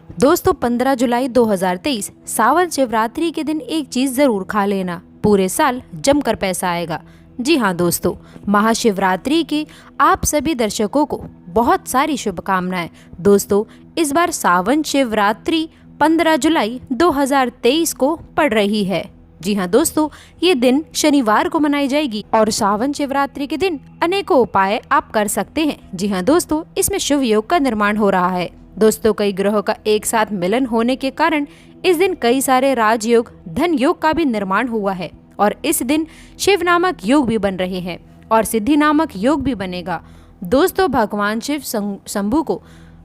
दोस्तों 15 जुलाई 2023 सावन शिवरात्रि के दिन एक चीज जरूर खा लेना, पूरे साल जमकर पैसा आएगा। जी हाँ दोस्तों, महाशिवरात्रि की आप सभी दर्शकों को बहुत सारी शुभकामनाएं। दोस्तों इस बार सावन शिवरात्रि 15 जुलाई 2023 को पड़ रही है। जी हाँ दोस्तों, ये दिन शनिवार को मनाई जाएगी और सावन शिवरात्रि के दिन अनेकों उपाय आप कर सकते हैं। जी हाँ दोस्तों, इसमें शुभ योग का निर्माण हो रहा है। दोस्तों कई ग्रहों का एक साथ मिलन होने के कारण इस दिन कई सारे राजयोग, धन योग का भी निर्माण हुआ है और इस दिन शिव नामक योग भी बन रहे हैं और सिद्धि नामक योग भी बनेगा। दोस्तों भगवान शिव शंभु को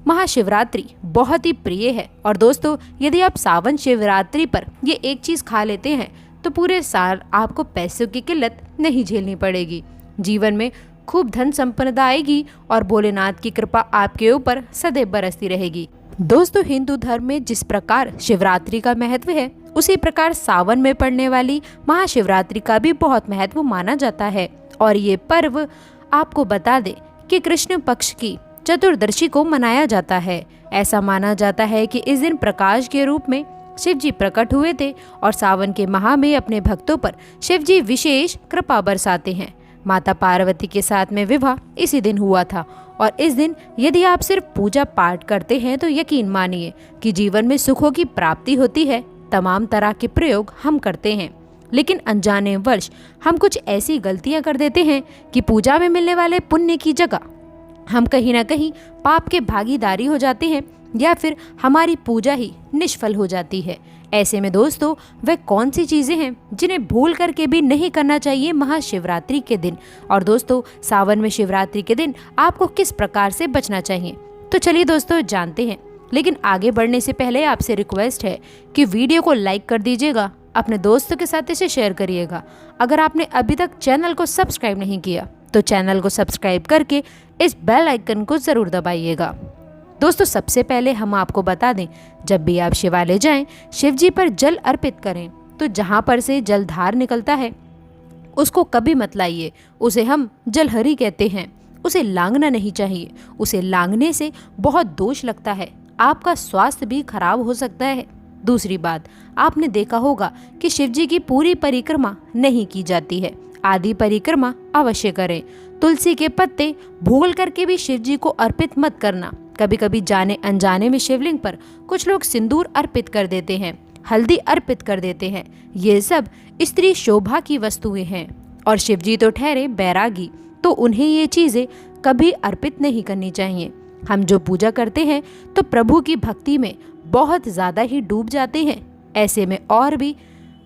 महाशिवरात्रि बहुत ही प्रिय है और दोस्तों यदि आप सावन शिवरात्रि पर ये एक चीज खा लेते हैं तो पूरे साल आपको पैसों की किल्लत नहीं झेलनी पड़ेगी। जीवन में खूब धन संपन्नता आएगी और भोलेनाथ की कृपा आपके ऊपर सदैव बरसती रहेगी। दोस्तों हिंदू धर्म में जिस प्रकार शिवरात्रि का महत्व है, उसी प्रकार सावन में पड़ने वाली महाशिवरात्रि का भी बहुत महत्व माना जाता है। और ये पर्व आपको बता दे कि कृष्ण पक्ष की चतुर्दशी को मनाया जाता है। ऐसा माना जाता है कि इस दिन प्रकाश के रूप में शिव जी प्रकट हुए थे और सावन के माह में अपने भक्तों पर शिव जी विशेष कृपा बरसाते हैं। माता पार्वती के साथ में विवाह इसी दिन हुआ था और इस दिन यदि आप सिर्फ पूजा पाठ करते हैं तो यकीन मानिए कि जीवन में सुखों की प्राप्ति होती है। तमाम तरह के प्रयोग हम करते हैं, लेकिन अनजाने वश हम कुछ ऐसी गलतियां कर देते हैं कि पूजा में मिलने वाले पुण्य की जगह हम कहीं ना कहीं पाप के भागीदारी हो जाते हैं या फिर हमारी पूजा ही निष्फल हो जाती है। ऐसे में दोस्तों वह कौन सी चीज़ें हैं जिन्हें भूल करके भी नहीं करना चाहिए महाशिवरात्रि के दिन, और दोस्तों सावन में शिवरात्रि के दिन आपको किस प्रकार से बचना चाहिए। तो चलिए दोस्तों जानते हैं, लेकिन आगे बढ़ने से पहले आपसे रिक्वेस्ट है कि वीडियो को लाइक कर दीजिएगा, अपने दोस्तों के साथ इसे शेयर करिएगा। अगर आपने अभी तक चैनल को सब्सक्राइब नहीं किया तो चैनल को सब्सक्राइब करके इस बेल आइकन को ज़रूर दबाइएगा। दोस्तों सबसे पहले हम आपको बता दें, जब भी आप शिवालय जाएं, शिव जी पर जल अर्पित करें तो जहां पर से जलधार निकलता है उसको कभी मत लाइए। उसे हम जलहरी कहते हैं। उसे लांगना नहीं चाहिए। उसे लांगने से बहुत दोष लगता है, आपका स्वास्थ्य भी खराब हो सकता है। दूसरी बात, आपने देखा होगा कि शिव जी की पूरी परिक्रमा नहीं की जाती है। आधी परिक्रमा अवश्य करें। तुलसी के पत्ते भूल करके भी शिव जी को अर्पित मत करना। कभी कभी जाने अनजाने में शिवलिंग पर कुछ लोग सिंदूर अर्पित कर देते हैं, हल्दी अर्पित कर देते हैं। ये सब स्त्री शोभा की वस्तुएं हैं और शिव जी तो ठहरे बैरागी, तो उन्हें ये चीजें कभी अर्पित नहीं करनी चाहिए। हम जो पूजा करते हैं तो प्रभु की भक्ति में बहुत ज्यादा ही डूब जाते हैं। ऐसे में और भी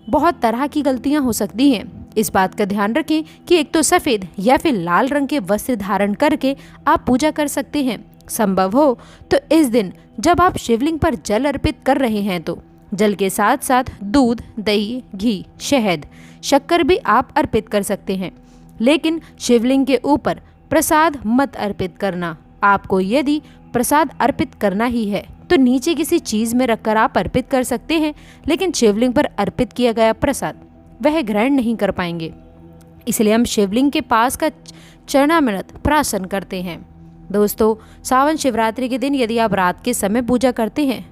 बहुत तरह की गलतियां हो सकती हैं। इस बात का ध्यान रखें कि एक तो सफ़ेद या फिर लाल रंग के वस्त्र धारण करके आप पूजा कर सकते हैं। संभव हो तो इस दिन जब आप शिवलिंग पर जल अर्पित कर रहे हैं तो जल के साथ साथ दूध, दही, घी, शहद, शक्कर भी आप अर्पित कर सकते हैं, लेकिन शिवलिंग के ऊपर प्रसाद मत अर्पित करना। आपको यदि प्रसाद अर्पित करना ही है तो नीचे किसी चीज़ में रखकर आप अर्पित कर सकते हैं, लेकिन शिवलिंग पर अर्पित किया गया प्रसाद वह ग्रहण नहीं कर पाएंगे। इसलिए हम शिवलिंग के पास का चरणामृत प्राशन करते हैं। दोस्तों सावन शिवरात्रि के दिन यदि आप रात के समय पूजा करते हैं,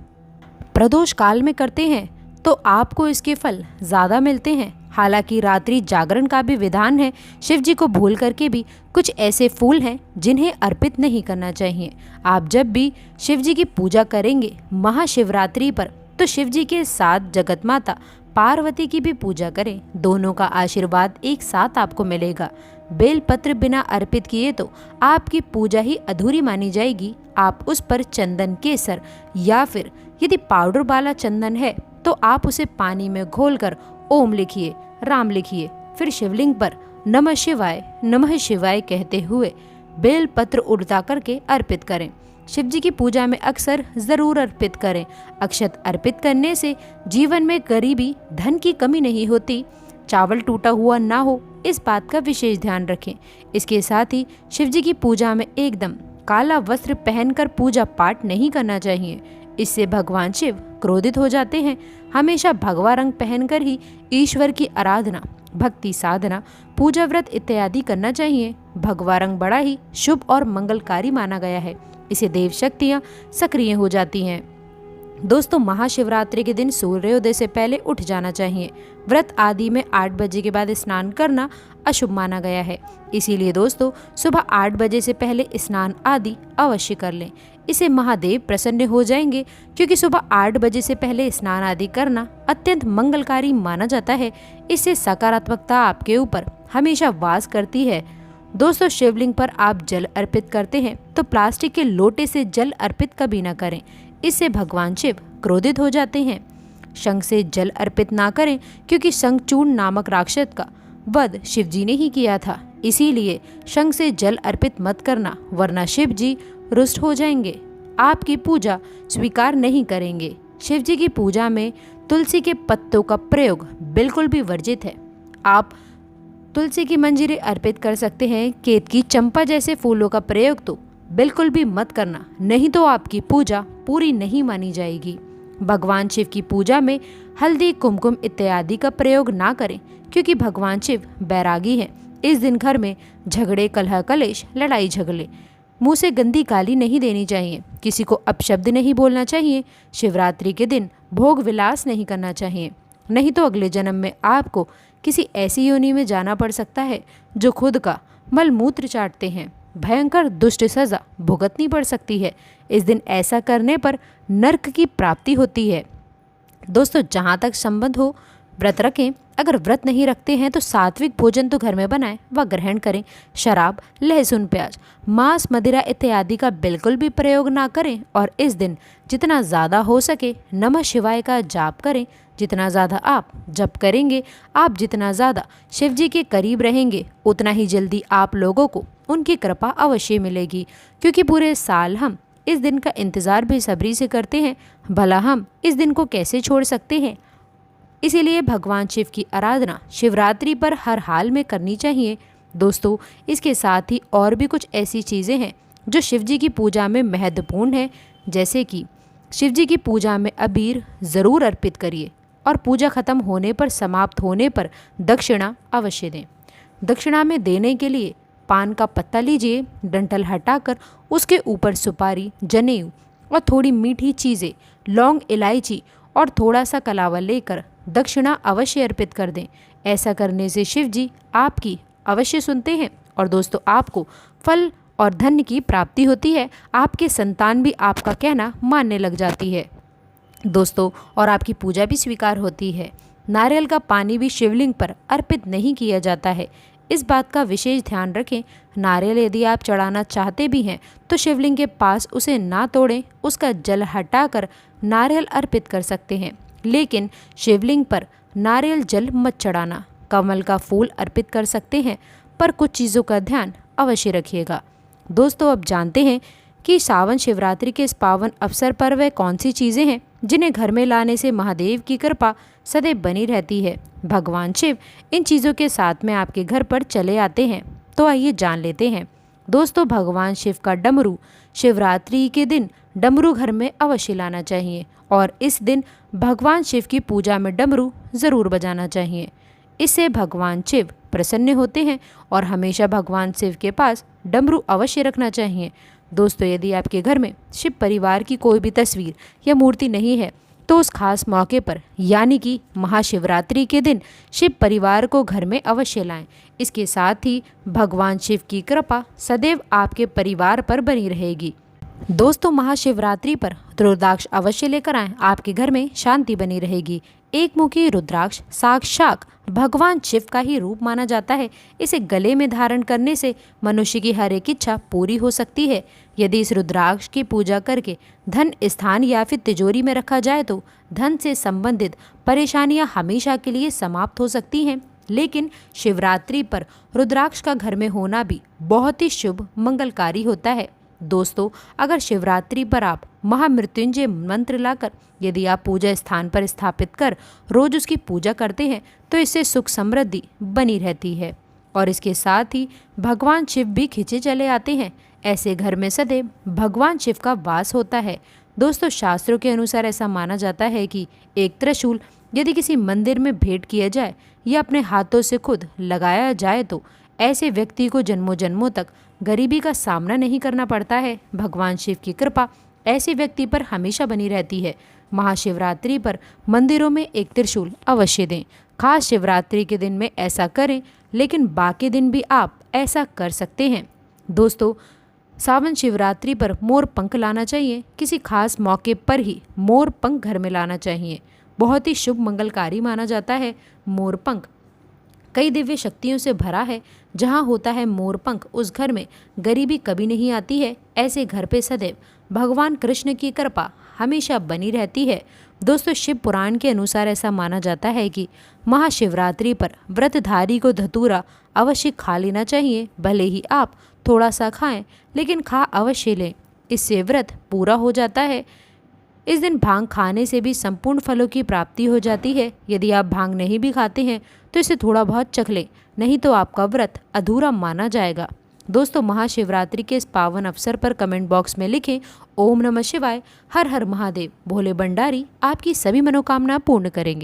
प्रदोष काल में करते हैं, तो आपको इसके फल ज़्यादा मिलते हैं। हालांकि रात्रि जागरण का भी विधान है। शिव जी को भूल करके भी कुछ ऐसे फूल हैं जिन्हें अर्पित नहीं करना चाहिए। आप जब भी शिव जी की पूजा करेंगे महाशिवरात्रि पर तो शिव जी के साथ जगत माता पार्वती की भी पूजा करें। दोनों का आशीर्वाद एक साथ आपको मिलेगा। बेलपत्र बिना अर्पित किए तो आपकी पूजा ही अधूरी मानी जाएगी। आप उस पर चंदन केसर या फिर यदि पाउडर वाला चंदन है तो आप उसे पानी में घोलकर ओम लिखिए, राम लिखिए, फिर शिवलिंग पर नमः शिवाय कहते हुए बेलपत्र उड़ता करके अर्पित करें। शिव जी की पूजा में अक्सर जरूर अर्पित करें। अक्षत अर्पित करने से जीवन में गरीबी, धन की कमी नहीं होती। चावल टूटा हुआ ना हो, इस बात का विशेष ध्यान रखें। इसके साथ ही शिव जी की पूजा में एकदम काला वस्त्र पहनकर पूजा पाठ नहीं करना चाहिए। इससे भगवान शिव क्रोधित हो जाते हैं। हमेशा भगवा रंग पहनकर ही ईश्वर की आराधना, भक्ति साधना, पूजा व्रत इत्यादि करना चाहिए। भगवा रंग बड़ा ही शुभ और मंगलकारी माना गया है। इसे देव शक्तियाँ सक्रिय हो जाती हैं। दोस्तों महाशिवरात्रि के दिन सूर्योदय से पहले उठ जाना चाहिए। व्रत आदि में 8 बजे के बाद स्नान करना अशुभ माना गया है। इसीलिए दोस्तों सुबह 8 बजे से पहले स्नान आदि अवश्य कर लें। इससे महादेव प्रसन्न हो जाएंगे, क्योंकि सुबह 8 बजे से पहले स्नान आदि करना अत्यंत मंगलकारी माना जाता है। इससे सकारात्मकता आपके ऊपर हमेशा वास करती है। दोस्तों शिवलिंग पर आप जल अर्पित करते हैं तो प्लास्टिक के लोटे से जल अर्पित कभी ना करें, इससे भगवान शिव क्रोधित हो जाते हैं। शंख से जल अर्पित ना करें, क्योंकि शंखचूर्ण नामक राक्षस का वध शिव जी ने ही किया था। इसीलिए शंख से जल अर्पित मत करना, वरना शिव जी रुष्ट हो जाएंगे, आपकी पूजा स्वीकार नहीं करेंगे। शिव जी की पूजा में तुलसी के पत्तों का प्रयोग बिल्कुल भी वर्जित है। आप तुलसी की मंजरी अर्पित कर सकते हैं। केतकी, चंपा जैसे फूलों का प्रयोग तो बिल्कुल भी मत करना, नहीं तो आपकी पूजा पूरी नहीं मानी जाएगी। भगवान शिव की पूजा में हल्दी, कुमकुम इत्यादि का प्रयोग ना करें, क्योंकि भगवान शिव बैरागी हैं। इस दिन घर में झगड़े, कलह कलेश, लड़ाई झगड़े, मुंह से गंदी गाली नहीं देनी चाहिए, किसी को अपशब्द नहीं बोलना चाहिए। शिवरात्रि के दिन भोग विलास नहीं करना चाहिए, नहीं तो अगले जन्म में आपको किसी ऐसी योनि में जाना पड़ सकता है जो खुद का मल मूत्र चाटते हैं। भयंकर दुष्ट सजा भुगतनी पड़ सकती है। इस दिन ऐसा करने पर नरक की प्राप्ति होती है। दोस्तों जहाँ तक संबंध हो, व्रत रखें। अगर व्रत नहीं रखते हैं तो सात्विक भोजन तो घर में बनाएं व ग्रहण करें। शराब, लहसुन, प्याज, मांस, मदिरा इत्यादि का बिल्कुल भी प्रयोग ना करें। और इस दिन जितना ज़्यादा हो सके नमः शिवाय का जाप करें। जितना ज़्यादा आप जप करेंगे, आप जितना ज़्यादा शिव जी के करीब रहेंगे, उतना ही जल्दी आप लोगों को उनकी कृपा अवश्य मिलेगी। क्योंकि पूरे साल हम इस दिन का इंतज़ार बेसब्री से करते हैं, भला हम इस दिन को कैसे छोड़ सकते हैं। इसीलिए भगवान शिव की आराधना शिवरात्रि पर हर हाल में करनी चाहिए। दोस्तों इसके साथ ही और भी कुछ ऐसी चीज़ें हैं जो शिव जी की पूजा में महत्वपूर्ण है, जैसे कि शिव जी की पूजा में अबीर ज़रूर अर्पित करिए और पूजा खत्म होने पर, समाप्त होने पर दक्षिणा अवश्य दें। दक्षिणा में देने के लिए पान का पत्ता लीजिए, डंठल हटाकर उसके ऊपर सुपारी, जनेऊ और थोड़ी मीठी चीज़ें, लौंग, इलायची और थोड़ा सा कलावा लेकर दक्षिणा अवश्य अर्पित कर दें। ऐसा करने से शिव जी आपकी अवश्य सुनते हैं और दोस्तों आपको फल और धन की प्राप्ति होती है। आपके संतान भी आपका कहना मानने लग जाती है दोस्तों, और आपकी पूजा भी स्वीकार होती है। नारियल का पानी भी शिवलिंग पर अर्पित नहीं किया जाता है, इस बात का विशेष ध्यान रखें। नारियल यदि आप चढ़ाना चाहते भी हैं तो शिवलिंग के पास उसे ना तोड़ें, उसका जल हटाकर नारियल अर्पित कर सकते हैं, लेकिन शिवलिंग पर नारियल जल मत चढ़ाना। कमल का फूल अर्पित कर सकते हैं, पर कुछ चीज़ों का ध्यान अवश्य रखिएगा। दोस्तों अब जानते हैं कि सावन शिवरात्रि के इस पावन अवसर पर वह कौन सी चीज़ें हैं जिन्हें घर में लाने से महादेव की कृपा सदैव बनी रहती है। भगवान शिव इन चीज़ों के साथ में आपके घर पर चले आते हैं, तो आइए जान लेते हैं। दोस्तों भगवान शिव का डमरू शिवरात्रि के दिन डमरू घर में अवश्य लाना चाहिए और इस दिन भगवान शिव की पूजा में डमरू ज़रूर बजाना चाहिए। इससे भगवान शिव प्रसन्न होते हैं और हमेशा भगवान शिव के पास डमरू अवश्य रखना चाहिए। दोस्तों यदि आपके घर में शिव परिवार की कोई भी तस्वीर या मूर्ति नहीं है तो उस खास मौके पर यानी कि महाशिवरात्रि के दिन शिव परिवार को घर में अवश्य लाएं। इसके साथ ही भगवान शिव की कृपा सदैव आपके परिवार पर बनी रहेगी। दोस्तों महाशिवरात्रि पर रुद्राक्ष अवश्य लेकर आएं, आपके घर में शांति बनी रहेगी। एक मुखी रुद्राक्ष साक्षात भगवान शिव का ही रूप माना जाता है। इसे गले में धारण करने से मनुष्य की हर एक इच्छा पूरी हो सकती है। यदि इस रुद्राक्ष की पूजा करके धन स्थान या फिर तिजोरी में रखा जाए तो धन से संबंधित परेशानियां हमेशा के लिए समाप्त हो सकती हैं। लेकिन शिवरात्रि पर रुद्राक्ष का घर में होना भी बहुत ही शुभ मंगलकारी होता है। दोस्तों अगर शिवरात्रि पर आप महामृत्युंजय मंत्र लाकर यदि आप पूजा स्थान पर स्थापित कर रोज उसकी पूजा करते हैं तो इससे सुख समृद्धि बनी रहती है और इसके साथ ही भगवान शिव भी खिंचे चले आते हैं। ऐसे घर में सदैव भगवान शिव का वास होता है। दोस्तों शास्त्रों के अनुसार ऐसा माना जाता है कि एक त्रिशूल यदि किसी मंदिर में भेंट किया जाए या अपने हाथों से खुद लगाया जाए तो ऐसे व्यक्ति को जन्मों जन्मों तक गरीबी का सामना नहीं करना पड़ता है। भगवान शिव की कृपा ऐसे व्यक्ति पर हमेशा बनी रहती है। महाशिवरात्रि पर मंदिरों में एक त्रिशूल अवश्य दें। खास शिवरात्रि के दिन में ऐसा करें, लेकिन बाकी दिन भी आप ऐसा कर सकते हैं। दोस्तों, सावन शिवरात्रि पर मोर पंख लाना चाहिए। किसी खास मौके पर ही मोर पंख घर में लाना चाहिए। बहुत ही शुभ मंगलकारी माना जाता है मोर पंख। कई दिव्य शक्तियों से भरा है। जहाँ होता है मोर पंख, उस घर में गरीबी कभी नहीं आती है। ऐसे घर पे सदैव भगवान कृष्ण की कृपा हमेशा बनी रहती है। दोस्तों, शिव पुराण के अनुसार ऐसा माना जाता है कि महाशिवरात्रि पर व्रतधारी को धतूरा अवश्य खा लेना चाहिए। भले ही आप थोड़ा सा खाएं, लेकिन खा अवश्य लें। इससे व्रत पूरा हो जाता है। इस दिन भांग खाने से भी संपूर्ण फलों की प्राप्ति हो जाती है। यदि आप भांग नहीं भी खाते हैं तो इसे थोड़ा बहुत चख लें, नहीं तो आपका व्रत अधूरा माना जाएगा। दोस्तों, महाशिवरात्रि के इस पावन अवसर पर कमेंट बॉक्स में लिखें ओम नमः शिवाय, हर हर महादेव। भोले भंडारी आपकी सभी मनोकामना पूर्ण करेंगे।